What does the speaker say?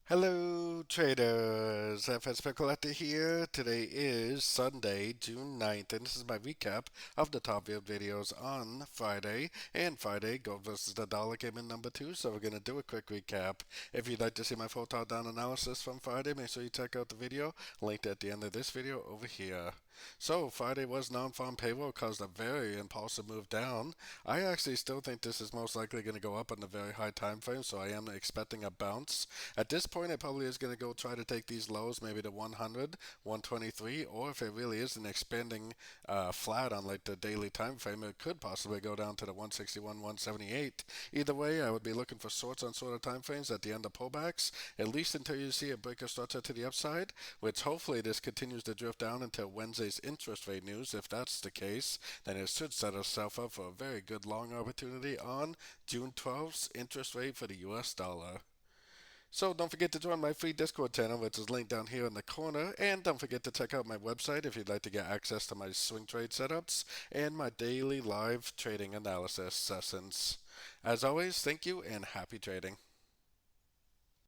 Hello traders, FX Pip Collector here. Today is Sunday, June 9th, and this is my recap of the top viewed videos on Friday. And Friday, gold versus the dollar came in number 2, so we're going to do a quick recap. If you'd like to see my full top down analysis from Friday, make sure you check out the video linked at the end of this video over here. So Friday was non-farm payroll, caused a very impulsive move down. I actually still think this is most likely going to go up on a very high time frame, so I am expecting a bounce. At this point, it probably is going to go try to take these lows, maybe to 100, 123, or if it really is an expanding flat on like the daily time frame, it could possibly go down to the 161, 178. Either way, I would be looking for shorts on sort of time frames at the end of pullbacks, at least until you see a breaker structure to the upside, which hopefully this continues to drift down until Wednesday's interest rate news. If that's the case, then it should set itself up for a very good long opportunity on June 12th's interest rate for the US dollar. So don't forget to join my free Discord channel, which is linked down here in the corner. And don't forget to check out my website if you'd like to get access to my swing trade setups and my daily live trading analysis sessions. As always, thank you and happy trading.